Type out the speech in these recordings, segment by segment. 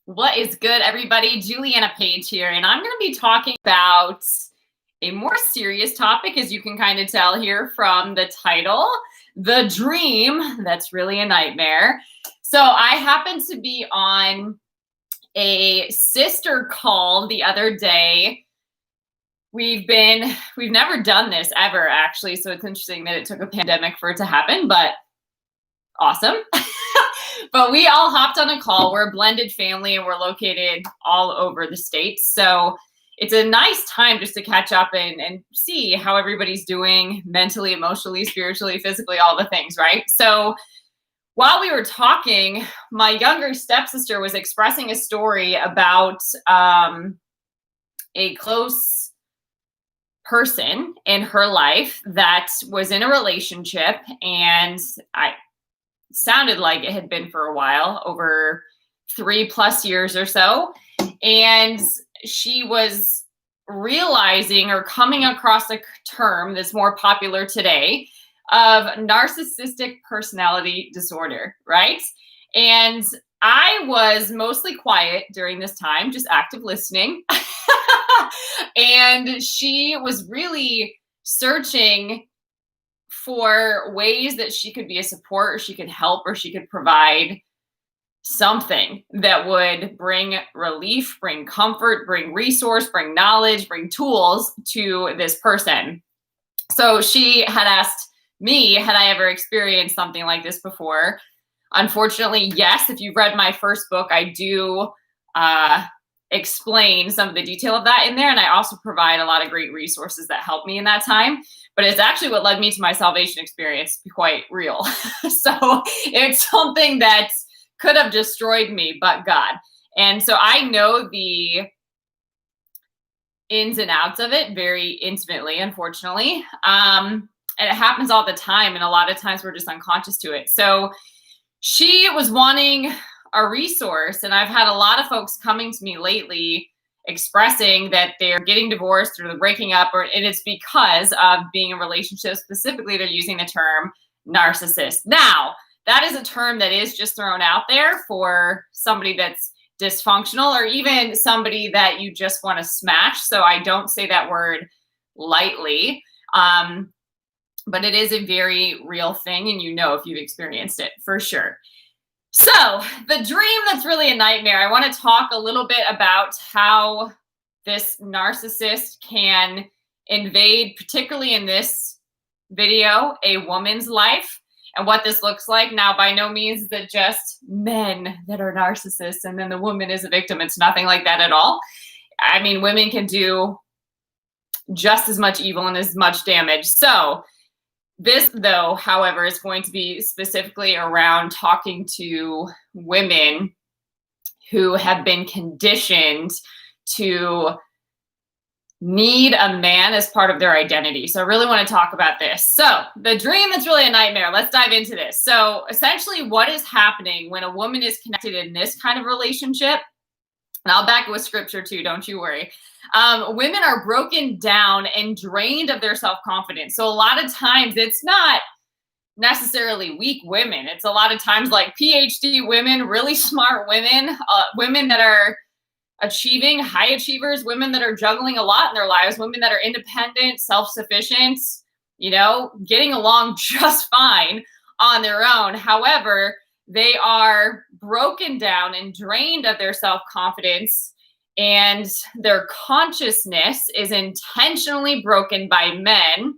What is good, everybody? Juliana Page here, and I'm going to be talking about a more serious topic, as you can kind of tell here from the title, the dream that's really a nightmare. So I happened to be on a sister call the other day. We've never done this ever, actually, so it's interesting that it took a pandemic for it to happen, but awesome. But we all hopped on a call. We're a blended family and we're located all over the States. So it's a nice time just to catch up and see how everybody's doing mentally, emotionally, spiritually, physically, all the things, right? So while we were talking, my younger stepsister was expressing a story about a close person in her life that was in a relationship, and sounded like it had been for a while, over 3+ years or so. And she was realizing or coming across a term that's more popular today of narcissistic personality disorder, right? And I was mostly quiet during this time, just active listening. And she was really searching for ways that she could be a support, or she could help, or she could provide something that would bring relief, bring comfort, bring resource, bring knowledge, bring tools to this person. So she had asked me, had I ever experienced something like this before? Unfortunately, yes. If you've read my first book, I do explain some of the detail of that in there. And I also provide a lot of great resources that helped me in that time. But it's actually what led me to my salvation experience, to be quite real. So it's something that could have destroyed me, but God. And so I know the ins and outs of it very intimately, unfortunately. And it happens all the time. And a lot of times we're just unconscious to it. So she was wanting a resource. And I've had a lot of folks coming to me lately expressing that they're getting divorced or they're breaking up, and it's because of being in a relationship. Specifically, they're using the term narcissist. Now, that is a term that is just thrown out there for somebody that's dysfunctional, or even somebody that you just want to smash. So I don't say that word lightly, but it is a very real thing, and if you've experienced it, for sure. So the dream that's really a nightmare, I want to talk a little bit about how this narcissist can invade, particularly in this video, a woman's life, and what this looks like. Now, by no means is it just men that are narcissists and then the woman is a victim. It's nothing like that at all. I mean, women can do just as much evil and as much damage. So this, though, however, is going to be specifically around talking to women who have been conditioned to need a man as part of their identity. So I really want to talk about this. So the dream that's really a nightmare. Let's dive into this. So essentially what is happening when a woman is connected in this kind of relationship, and I'll back it with scripture too, don't you worry. Women are broken down and drained of their self-confidence. So a lot of times it's not necessarily weak women. It's a lot of times like PhD women, really smart women, women that are achieving, high achievers, women that are juggling a lot in their lives, women that are independent, self-sufficient, getting along just fine on their own. However, they are broken down and drained of their self-confidence, and their consciousness is intentionally broken by men.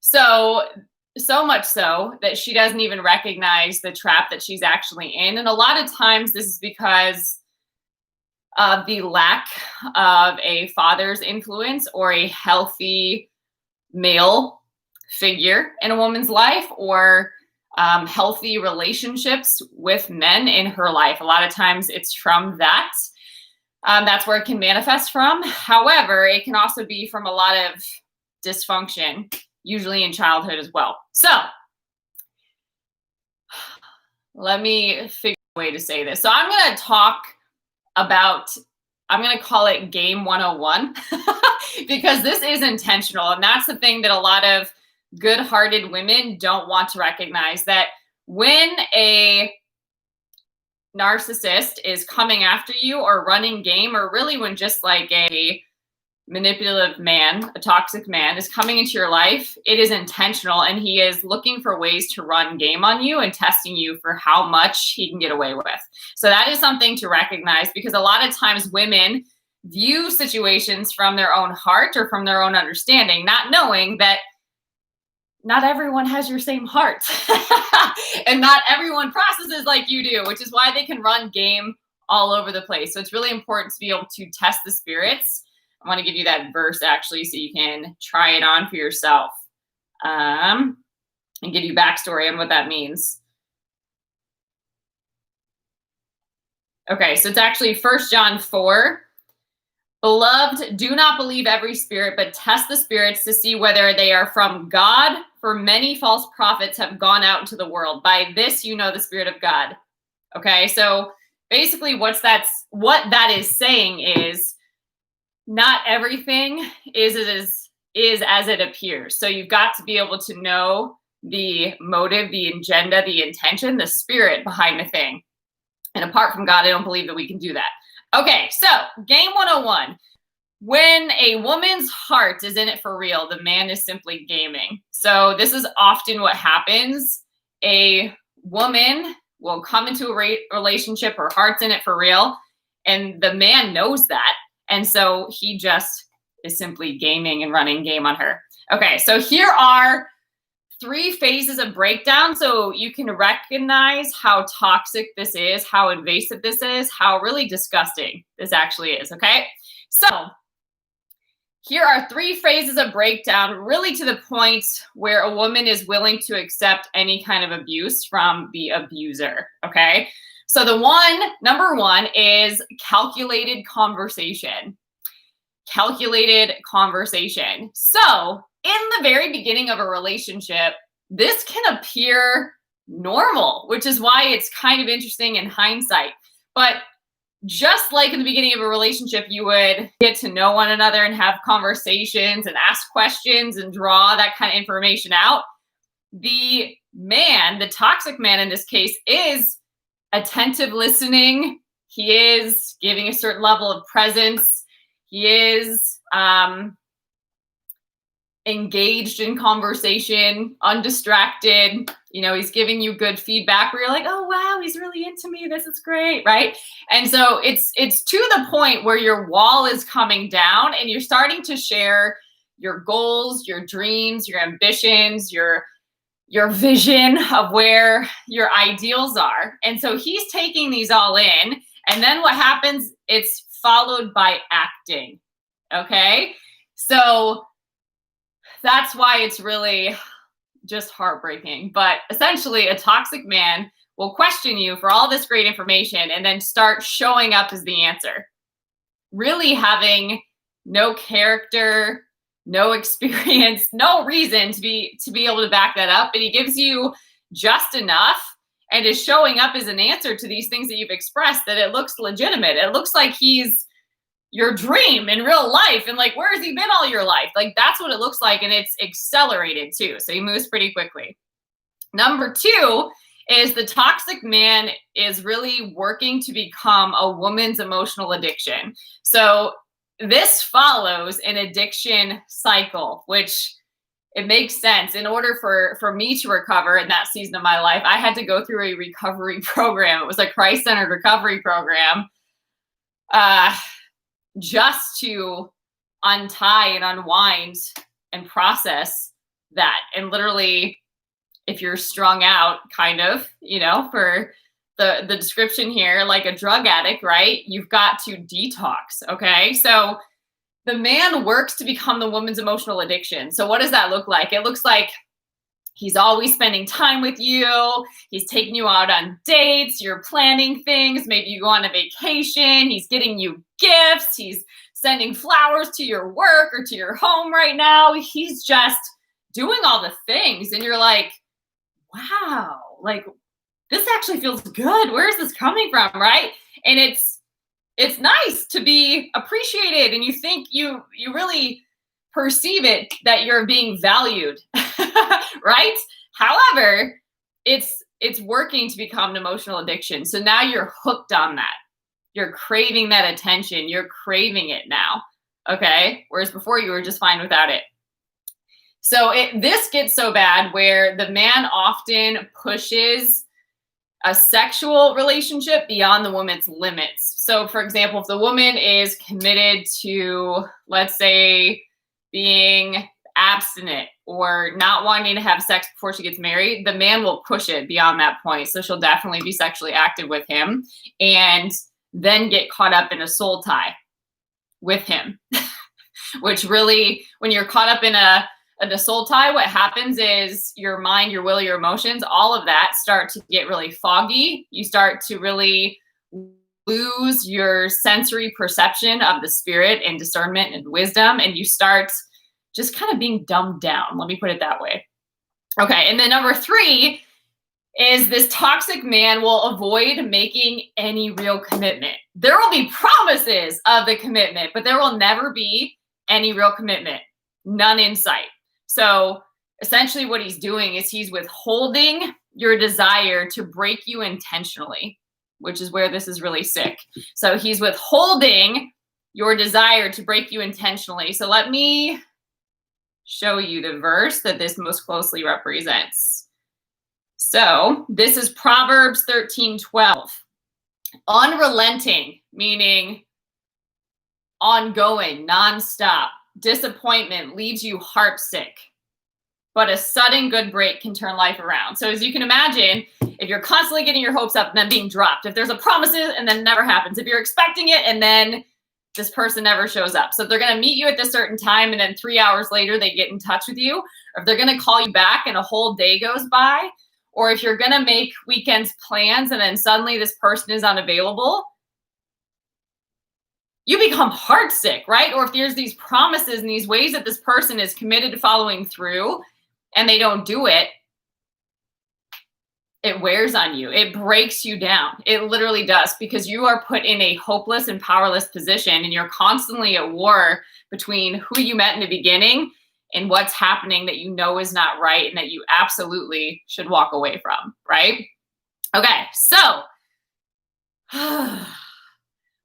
So much so that she doesn't even recognize the trap that she's actually in. And a lot of times this is because of the lack of a father's influence or a healthy male figure in a woman's life, or healthy relationships with men in her life. A lot of times it's from that. That's where it can manifest from. However, it can also be from a lot of dysfunction, usually in childhood as well. So let me figure out a way to say this. So I'm going to talk about, I'm going to call it Game 101 because this is intentional. And that's the thing that a lot of good-hearted women don't want to recognize, that when a narcissist is coming after you or running game, or really when just like a manipulative man, a toxic man is coming into your life, it is intentional, and he is looking for ways to run game on you and testing you for how much he can get away with. So that is something to recognize, because a lot of times women view situations from their own heart or from their own understanding, not knowing that not everyone has your same heart and not everyone processes like you do, which is why they can run game all over the place. So it's really important to be able to test the spirits. I want to give you that verse actually so you can try it on for yourself, and give you backstory on what that means. Okay, so it's actually 1 John 4. Beloved, do not believe every spirit, but test the spirits to see whether they are from God, for many false prophets have gone out into the world. By this you know the Spirit of God. Okay, so basically what that is saying is not everything is as it appears. So you've got to be able to know the motive, the agenda, the intention, the spirit behind the thing. And apart from God, I don't believe that we can do that. Okay, so game 101. When a woman's heart is in it for real, the man is simply gaming. So this is often what happens. A woman will come into a relationship, her heart's in it for real, and the man knows that. And so he just is simply gaming and running game on her. Okay, so here are 3 phases of breakdown so you can recognize how toxic this is, how invasive this is, how really disgusting this actually is, okay? So here are 3 phases of breakdown, really to the point where a woman is willing to accept any kind of abuse from the abuser, okay? So number one is calculated conversation. Calculated conversation. So in the very beginning of a relationship, this can appear normal, which is why it's kind of interesting in hindsight. But just like in the beginning of a relationship, you would get to know one another and have conversations and ask questions and draw that kind of information out. The man, the toxic man in this case, is attentive listening. He is giving a certain level of presence. He is engaged in conversation, undistracted. You know, he's giving you good feedback where you're like, oh, wow, he's really into me. This is great, right? And so it's to the point where your wall is coming down and you're starting to share your goals, your dreams, your ambitions, your vision of where your ideals are. And so he's taking these all in. And then what happens? It's followed by acting. Okay? So that's why it's really just heartbreaking. But essentially, a toxic man will question you for all this great information and then start showing up as the answer. Really having no character, no experience, no reason to be able to back that up. And he gives you just enough and is showing up as an answer to these things that you've expressed that it looks legitimate. It looks like he's your dream in real life. And like, where has he been all your life? Like, that's what it looks like. And it's accelerated too. So he moves pretty quickly. Number 2 is the toxic man is really working to become a woman's emotional addiction. So this follows an addiction cycle, which it makes sense. In order for me to recover in that season of my life, I had to go through a recovery program. It was a Christ-centered recovery program. Just to untie and unwind and process that. And literally, if you're strung out, kind of, you know, for the description here, like a drug addict, right? You've got to detox, okay? So the man works to become the woman's emotional addiction. So what does that look like? It looks like he's always spending time with you. He's taking you out on dates. You're planning things. Maybe you go on a vacation. He's getting you gifts. He's sending flowers to your work or to your home right now. He's just doing all the things. And you're like, wow, like this actually feels good. Where is this coming from, right? And it's nice to be appreciated. And you think you really perceive it that you're being valued, right? However, it's it's working to become an emotional addiction. So now you're hooked on that. You're craving that attention. You're craving it now. Okay. Whereas before you were just fine without it. So this gets so bad where the man often pushes a sexual relationship beyond the woman's limits. So for example, if the woman is committed to, let's say, being abstinent or not wanting to have sex before she gets married, the man will push it beyond that point. So she'll definitely be sexually active with him and then get caught up in a soul tie with him, which really, when you're caught up in a soul tie, what happens is your mind, your will, your emotions, all of that start to get really foggy. You start to really lose your sensory perception of the spirit and discernment and wisdom, and you start just kind of being dumbed down. Let me put it that way. Okay, and then number 3 is this toxic man will avoid making any real commitment. There will be promises of the commitment, but there will never be any real commitment, none in sight. So essentially what he's doing is he's withholding your desire to break you intentionally, which is where this is really sick. So he's withholding your desire to break you intentionally. So let me show you the verse that this most closely represents. So this is Proverbs 13:12. Unrelenting, meaning ongoing, nonstop. Disappointment leaves you heartsick, but a sudden good break can turn life around. So as you can imagine, if you're constantly getting your hopes up and then being dropped, if there's a promises and then it never happens, if you're expecting it and then this person never shows up. So if they're going to meet you at this certain time and then 3 hours later they get in touch with you, or if they're going to call you back and a whole day goes by, or if you're going to make weekends plans and then suddenly this person is unavailable, you become heartsick, right? Or if there's these promises and these ways that this person is committed to following through and they don't do it, it wears on you. It breaks you down. It literally does, because you are put in a hopeless and powerless position and you're constantly at war between who you met in the beginning and what's happening that you know is not right and that you absolutely should walk away from, right? Okay, so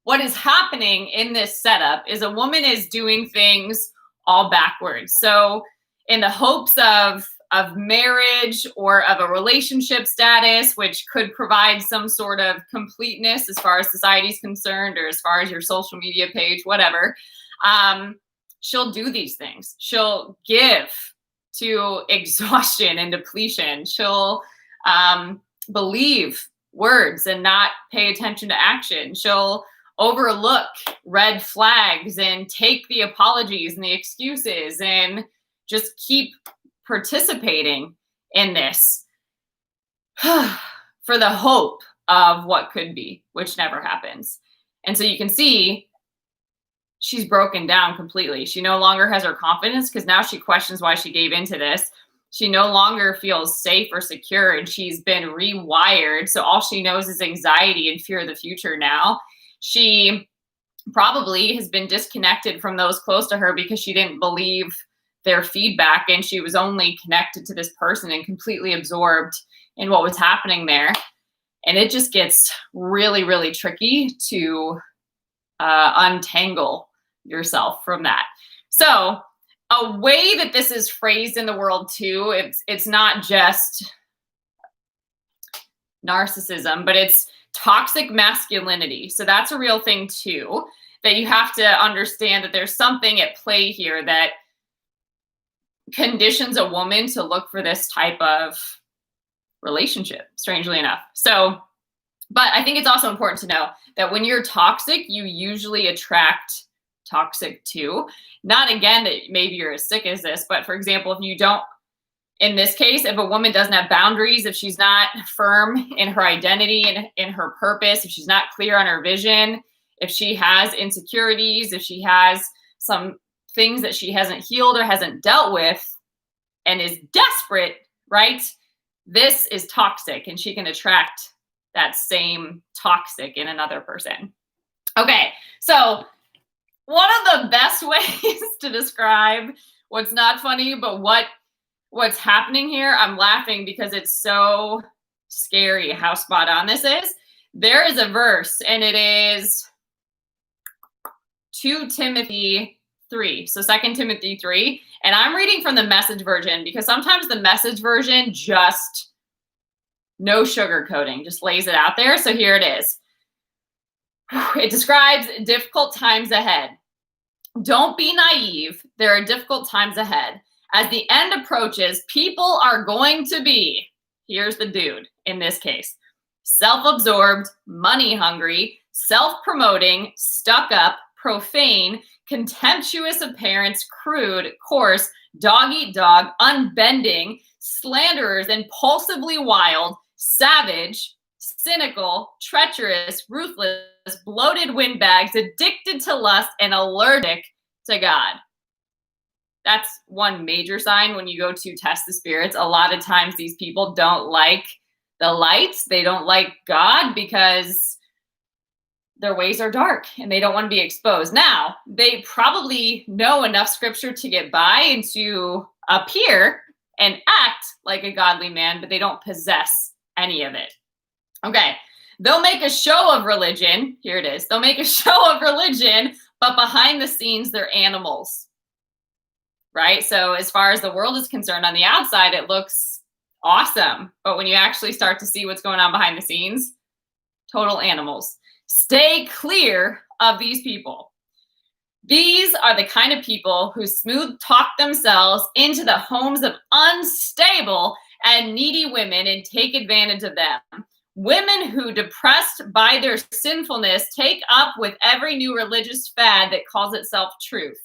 what is happening in this setup is a woman is doing things all backwards. So in the hopes of marriage or of a relationship status, which could provide some sort of completeness as far as society is concerned, or as far as your social media page, whatever, she'll do these things. She'll give to exhaustion and depletion. She'll believe words and not pay attention to action. She'll overlook red flags and take the apologies and the excuses and just keep participating in this for the hope of what could be, which never happens. And so you can see she's broken down completely. She no longer has her confidence because now she questions why she gave into this. She no longer feels safe or secure, and she's been rewired. So all she knows is anxiety and fear of the future now. She probably has been disconnected from those close to her because she didn't believe their feedback, and she was only connected to this person and completely absorbed in what was happening there. And it just gets really, really tricky to untangle yourself from that. So a way that this is phrased in the world too, it's not just narcissism, but it's toxic masculinity. So that's a real thing too, that you have to understand that there's something at play here that conditions a woman to look for this type of relationship, strangely enough. So, but I think it's also important to know that when you're toxic, you usually attract toxic too. Not again that maybe you're as sick as this, but for example, if you don't, in this case, if a woman doesn't have boundaries, if she's not firm in her identity and in her purpose, if she's not clear on her vision, if she has insecurities, if she has some things that she hasn't healed or hasn't dealt with and is desperate, right? This is toxic, and she can attract that same toxic in another person. Okay, so one of the best ways to describe what's not funny, but what's happening here, I'm laughing because it's so scary how spot on this is. There is a verse, and it is 2 Timothy 3. So 2 Timothy 3. And I'm reading from the Message version because sometimes the Message version just no sugarcoating, just lays it out there. So here it is. It describes difficult times ahead. Don't be naive. There are difficult times ahead. As the end approaches, people are going to be, here's the dude in this case, self-absorbed, money-hungry, self-promoting, stuck-up, profane, contemptuous of parents, crude, coarse, dog-eat-dog, unbending, slanderers, impulsively wild, savage, cynical, treacherous, ruthless, bloated windbags, addicted to lust, and allergic to God. That's one major sign when you go to test the spirits. A lot of times these people don't like the lights. They don't like God because their ways are dark and they don't want to be exposed. Now, they probably know enough scripture to get by and to appear and act like a godly man, but they don't possess any of it. Okay, they'll make a show of religion. Here it is. They'll make a show of religion, but behind the scenes, they're animals. Right? So as far as the world is concerned, on the outside, it looks awesome. But when you actually start to see what's going on behind the scenes, total animals. Stay clear of these people. These are the kind of people who smooth talk themselves into the homes of unstable and needy women and take advantage of them. Women who, depressed by their sinfulness, take up with every new religious fad that calls itself truth.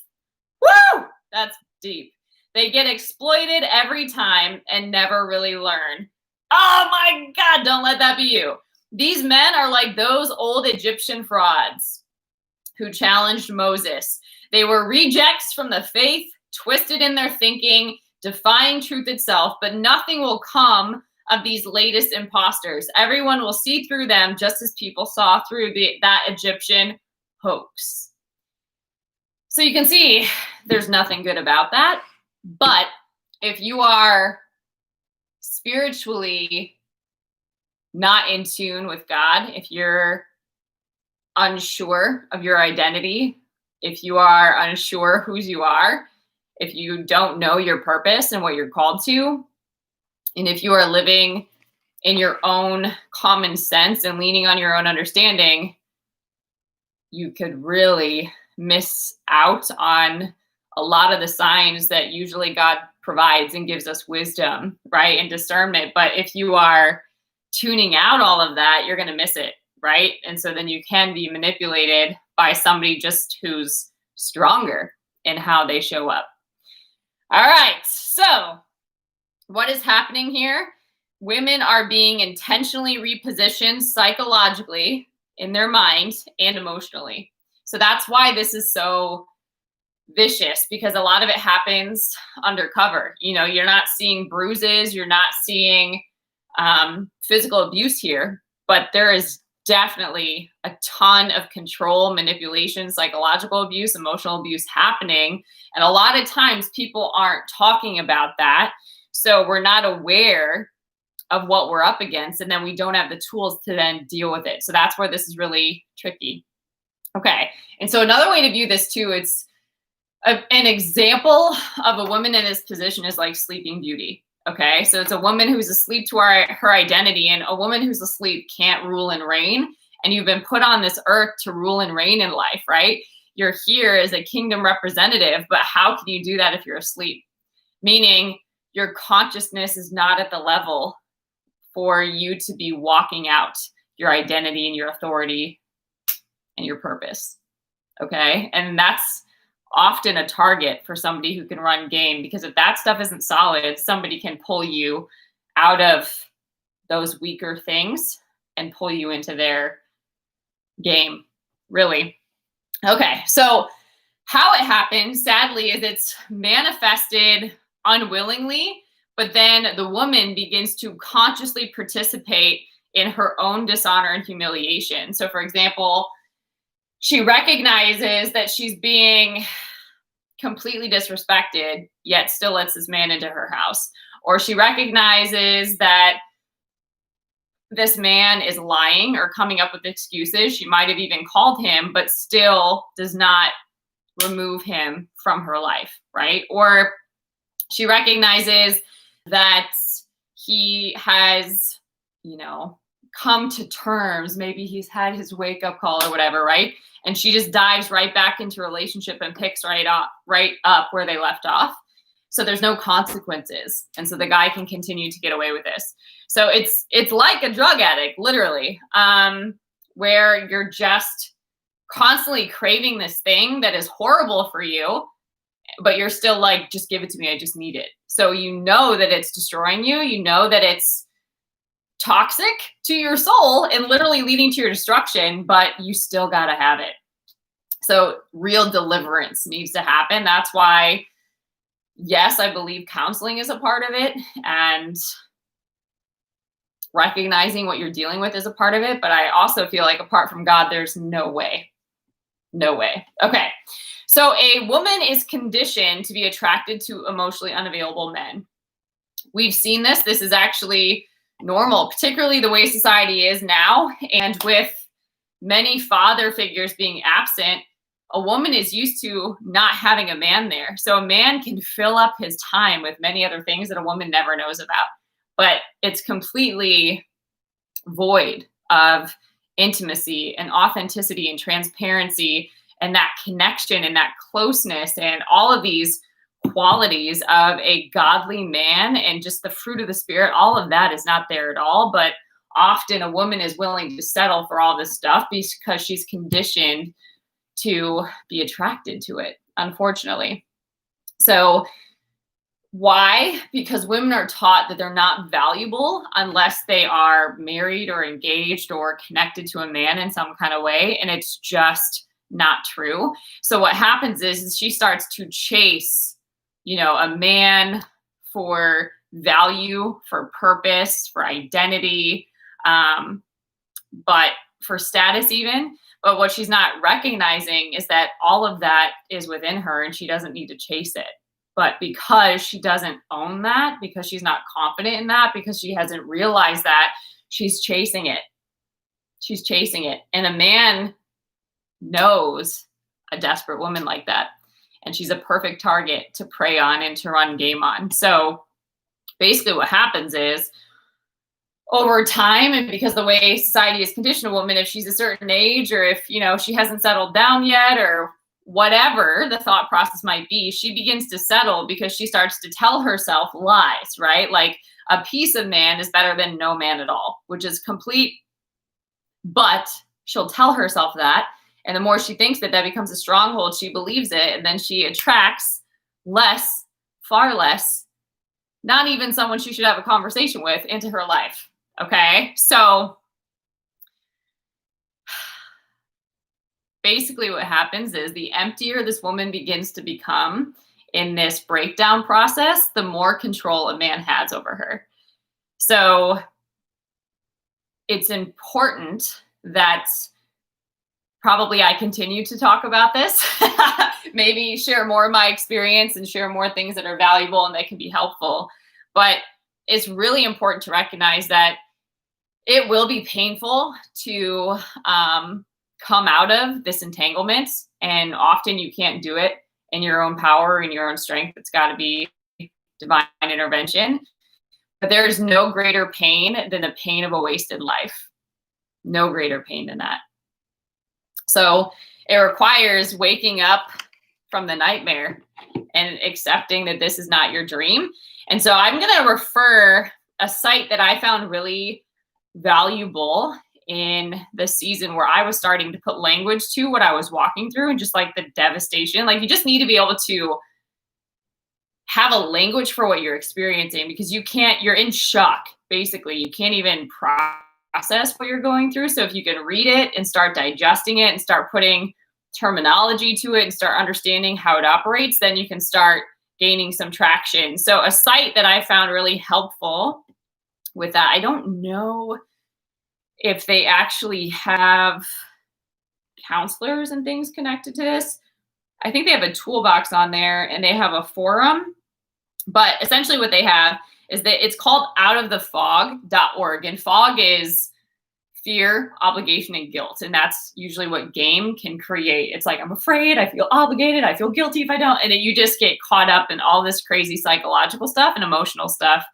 Woo! That's deep. They get exploited every time and never really learn. Oh my God, don't let that be you. These men are like those old Egyptian frauds who challenged Moses. They were rejects from the faith, twisted in their thinking, defying truth itself, but nothing will come of these latest imposters. Everyone will see through them just as people saw through that Egyptian hoax. So you can see there's nothing good about that. But if you are spiritually not in tune with God, if you're unsure of your identity, if you are unsure whose you are, if you don't know your purpose and what you're called to, and if you are living in your own common sense and leaning on your own understanding, you could really miss out on a lot of the signs that usually God provides and gives us wisdom, right? And discernment. But if you are tuning out all of that, you're going to miss it, right? And so then you can be manipulated by somebody just who's stronger in how they show up. All right. So what is happening here? Women are being intentionally repositioned psychologically in their mind and emotionally. So that's why this is so vicious, because a lot of it happens undercover. You know, you're not seeing bruises, you're not seeing physical abuse here, but there is definitely a ton of control, manipulation, psychological abuse, emotional abuse happening. And a lot of times people aren't talking about that. So we're not aware of what we're up against, and then we don't have the tools to then deal with it. So that's where this is really tricky. Okay. And so another way to view this too, it's an example of a woman in this position is like Sleeping Beauty. Okay. So it's a woman who's asleep to her identity, and a woman who's asleep can't rule and reign. And you've been put on this earth to rule and reign in life, right? You're here as a kingdom representative, but how can you do that if you're asleep? Meaning your consciousness is not at the level for you to be walking out your identity and your authority and your purpose. Okay. And that's often a target for somebody who can run game, because if that stuff isn't solid, somebody can pull you out of those weaker things and pull you into their game, really. Okay. So how it happens, sadly, is it's manifested unwillingly, but then the woman begins to consciously participate in her own dishonor and humiliation. So for example, she recognizes that she's being completely disrespected, yet still lets this man into her house. Or she recognizes that this man is lying or coming up with excuses. She might have even called him, but still does not remove him from her life, right? Or she recognizes that he has, come to terms. Maybe he's had his wake up call or whatever, right? And she just dives right back into a relationship and picks right up where they left off. So there's no consequences. And so the guy can continue to get away with this. So it's like a drug addict, literally, where you're just constantly craving this thing that is horrible for you, but you're still like, just give it to me. I just need it. So you know that it's destroying you. You know that it's toxic to your soul and literally leading to your destruction, but you still got to have it. So real deliverance needs to happen. That's why, yes, I believe counseling is a part of it, and recognizing what you're dealing with is a part of it. But I also feel like apart from God, there's no way. No way. Okay. So a woman is conditioned to be attracted to emotionally unavailable men. We've seen this. This is actually normal, particularly the way society is now. And with many father figures being absent, a woman is used to not having a man there. So a man can fill up his time with many other things that a woman never knows about. But it's completely void of intimacy and authenticity and transparency and that connection and that closeness and all of these qualities of a godly man and just the fruit of the spirit. All of that is not there at all. But often a woman is willing to settle for all this stuff because she's conditioned to be attracted to it, unfortunately. So why? Because women are taught that they're not valuable unless they are married or engaged or connected to a man in some kind of way. And it's just not true. So what happens is she starts to chase, a man for value, for purpose, for identity, but for status even. But what she's not recognizing is that all of that is within her and she doesn't need to chase it. But because she doesn't own that, because she's not confident in that, because she hasn't realized that, she's chasing it. She's chasing it. And a man knows a desperate woman like that. And she's a perfect target to prey on and to run game on. So basically what happens is over time, and because the way society has conditioned a woman, if she's a certain age or if, she hasn't settled down yet or whatever the thought process might be, she begins to settle because she starts to tell herself lies, right? Like a piece of man is better than no man at all, which is complete. But she'll tell herself that. And the more she thinks that becomes a stronghold, she believes it. And then she attracts less, far less, not even someone she should have a conversation with into her life. Okay. So basically what happens is the emptier this woman begins to become in this breakdown process, the more control a man has over her. So it's important that probably I continue to talk about this, maybe share more of my experience and share more things that are valuable and that can be helpful. But it's really important to recognize that it will be painful to come out of this entanglement. And often you can't do it in your own power and your own strength. It's got to be divine intervention. But there's no greater pain than the pain of a wasted life. No greater pain than that. So it requires waking up from the nightmare and accepting that this is not your dream. And so I'm going to refer a site that I found really valuable in the season where I was starting to put language to what I was walking through and just like the devastation. Like you just need to be able to have a language for what you're experiencing because you're in shock. Basically, you can't even process what you're going through. So if you can read it and start digesting it and start putting terminology to it and start understanding how it operates, then you can start gaining some traction. So a site that I found really helpful with that, I don't know if they actually have counselors and things connected to this. I think they have a toolbox on there and they have a forum, but essentially what they have is that it's called outofthefog.org. And fog is fear, obligation, and guilt. And that's usually what game can create. It's like, I'm afraid, I feel obligated, I feel guilty if I don't. And then you just get caught up in all this crazy psychological stuff and emotional stuff.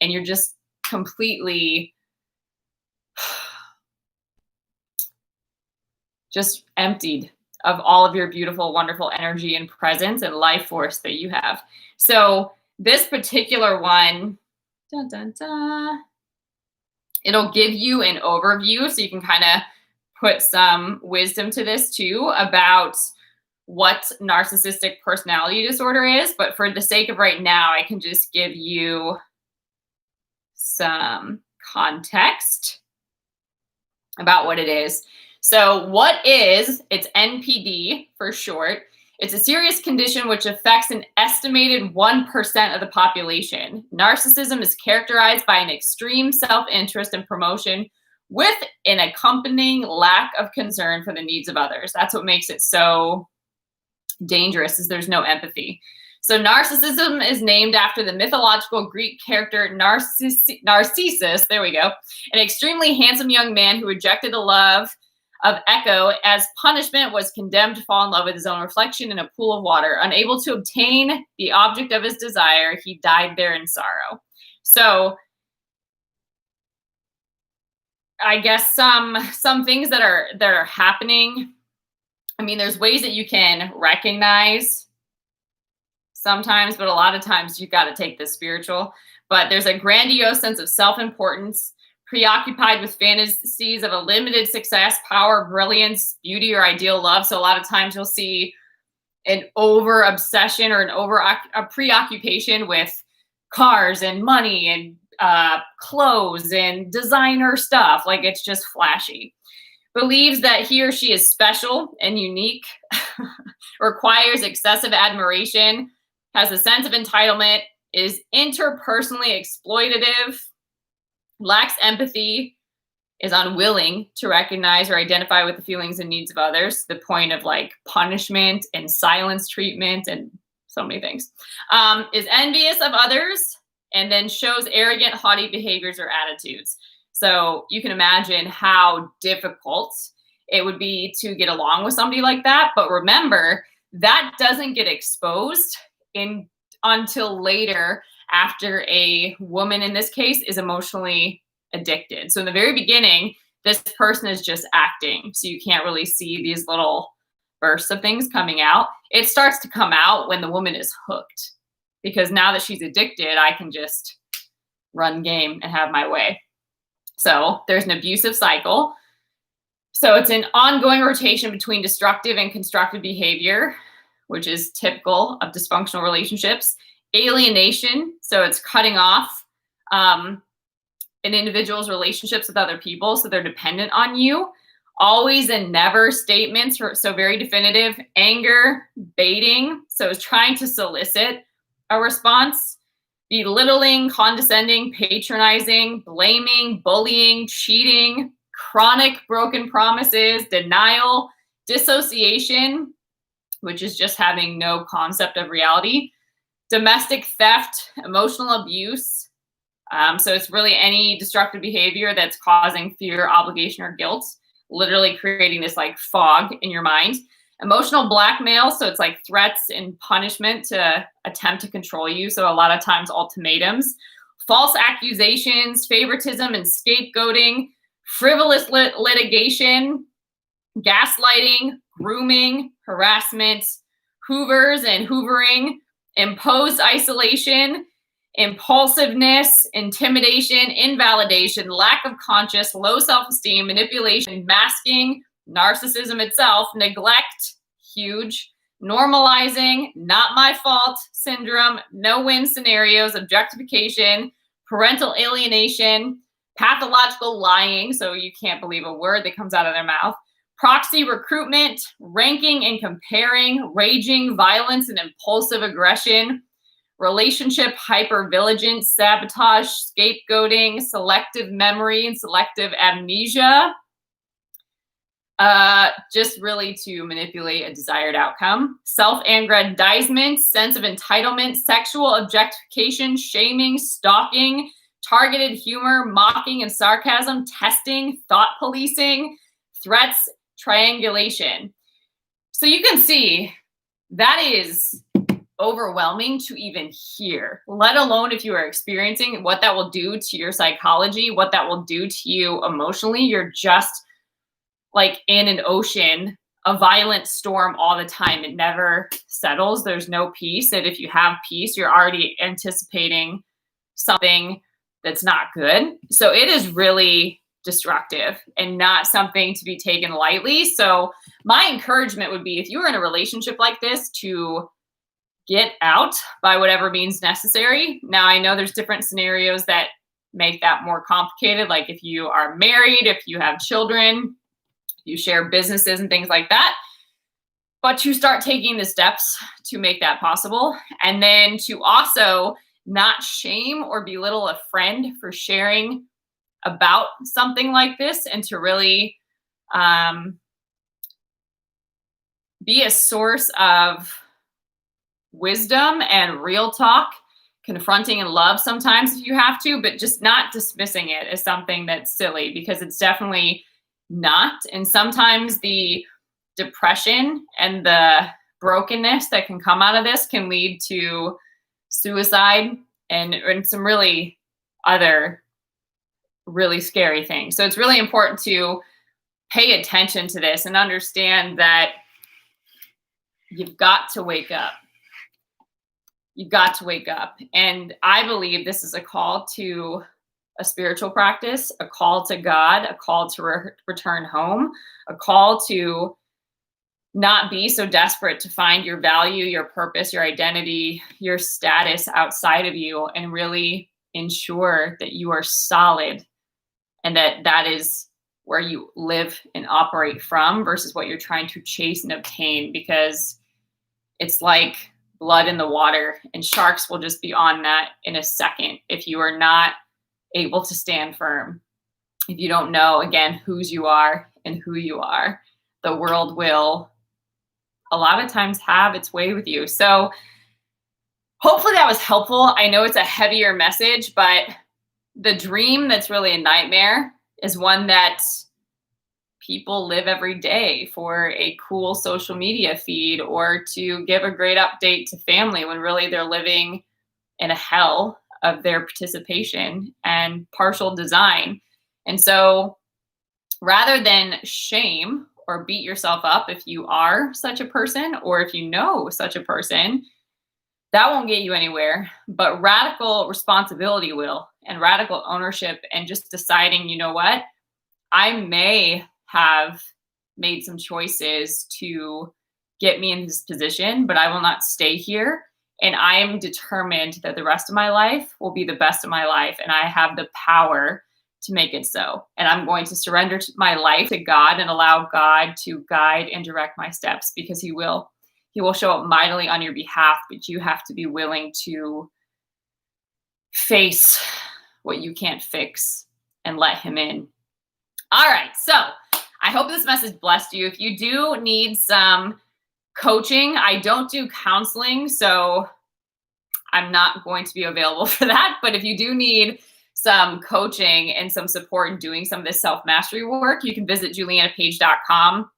And you're just completely just emptied of all of your beautiful, wonderful energy and presence and life force that you have. So this particular one, dun, dun, dun, it'll give you an overview so you can kind of put some wisdom to this too about what narcissistic personality disorder is. But for the sake of right now, I can just give you some context about what it is. So what is, it's NPD for short. It's a serious condition which affects an estimated 1% of the population. Narcissism is characterized by an extreme self-interest and promotion with an accompanying lack of concern for the needs of others. That's what makes it so dangerous, is there's no empathy. So narcissism is named after the mythological Greek character Narcissus, there we go, an extremely handsome young man who rejected the love of Echo. As punishment, was condemned to fall in love with his own reflection in a pool of water. Unable to obtain the object of his desire, he died there in sorrow. So I guess some things that are happening. I mean, there's ways that you can recognize sometimes, but a lot of times you've got to take this spiritual. But there's a grandiose sense of self-importance, preoccupied with fantasies of a limited success, power, brilliance, beauty, or ideal love. So a lot of times you'll see an over obsession or a preoccupation with cars and money and clothes and designer stuff. Like, it's just flashy. Believes that he or she is special and unique, requires excessive admiration, has a sense of entitlement, is interpersonally exploitative, lacks empathy, is unwilling to recognize or identify with the feelings and needs of others, to the point of like punishment and silence treatment and so many things, is envious of others, and then shows arrogant, haughty behaviors or attitudes. So you can imagine how difficult it would be to get along with somebody like that. But remember, that doesn't get exposed until later, after a woman in this case is emotionally addicted. So in the very beginning, this person is just acting. So you can't really see these little bursts of things coming out. It starts to come out when the woman is hooked, because now that she's addicted, I can just run game and have my way. So there's an abusive cycle. So it's an ongoing rotation between destructive and constructive behavior, which is typical of dysfunctional relationships. Alienation, so it's cutting off an individual's relationships with other people, so they're dependent on you. Always and never statements, so very definitive. Anger, baiting, so it's trying to solicit a response. Belittling, condescending, patronizing, blaming, bullying, cheating, chronic broken promises, denial, dissociation, which is just having no concept of reality, domestic theft, emotional abuse. So it's really any destructive behavior that's causing fear, obligation, or guilt, literally creating this like fog in your mind. Emotional blackmail, so it's like threats and punishment to attempt to control you. So a lot of times ultimatums. False accusations, favoritism and scapegoating, frivolous litigation, gaslighting, grooming, harassment, hoovers and hoovering, imposed isolation, impulsiveness, intimidation, invalidation, lack of conscience, low self-esteem, manipulation, masking, narcissism itself, neglect, huge, normalizing, not my fault syndrome, no-win scenarios, objectification, parental alienation, pathological lying, so you can't believe a word that comes out of their mouth, proxy recruitment, ranking and comparing, raging, violence and impulsive aggression, relationship hypervigilance, sabotage, scapegoating, selective memory and selective amnesia, Just really to manipulate a desired outcome. Self-aggrandizement, sense of entitlement, sexual objectification, shaming, stalking, targeted humor, mocking and sarcasm, testing, thought policing, threats, triangulation. So you can see that is overwhelming to even hear, let alone if you are experiencing what that will do to your psychology, what that will do to you emotionally. You're just like in an ocean, a violent storm all the time. It never settles. There's no peace. And if you have peace, you're already anticipating something that's not good. So it is really destructive and not something to be taken lightly. So my encouragement would be, if you are in a relationship like this, to get out by whatever means necessary. Now, I know there's different scenarios that make that more complicated. Like if you are married, if you have children, you share businesses and things like that, but to start taking the steps to make that possible. And then to also not shame or belittle a friend for sharing about something like this, and to really be a source of wisdom and real talk, confronting in love sometimes if you have to, but just not dismissing it as something that's silly, because it's definitely not. And sometimes the depression and the brokenness that can come out of this can lead to suicide and some really other really scary things. So it's really important to pay attention to this and understand that you've got to wake up. You've got to wake up. And I believe this is a call to a spiritual practice, a call to God, a call to return home, a call to not be so desperate to find your value, your purpose, your identity, your status outside of you, and really ensure that you are solid and that that is where you live and operate from versus what you're trying to chase and obtain, because it's like blood in the water, and sharks will just be on that in a second if you are not able to stand firm. If you don't know, again, whose you are and who you are, the world will a lot of times have its way with you. So hopefully that was helpful. I know it's a heavier message, but the dream that's really a nightmare is one that people live every day for a cool social media feed or to give a great update to family, when really they're living in a hell of their participation and partial design. And so rather than shame or beat yourself up if you are such a person, or if you know such a person, that won't get you anywhere. But radical responsibility will, and radical ownership, and just deciding, you know what, I may have made some choices to get me in this position, but I will not stay here. And I am determined that the rest of my life will be the best of my life, and I have the power to make it so. And I'm going to surrender my life to God and allow God to guide and direct my steps, because He will. He will show up mightily on your behalf, but you have to be willing to face what you can't fix and let Him in. All right, so I hope this message blessed you. If you do need some coaching, I don't do counseling, so I'm not going to be available for that. But if you do need some coaching and some support in doing some of this self-mastery work, you can visit julianapage.com.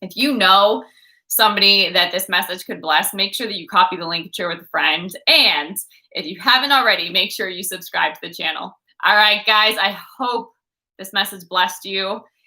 If you know somebody that this message could bless, make sure that you copy the link and share with a friend. And if you haven't already, make sure you subscribe to the channel. All right, guys, I hope this message blessed you.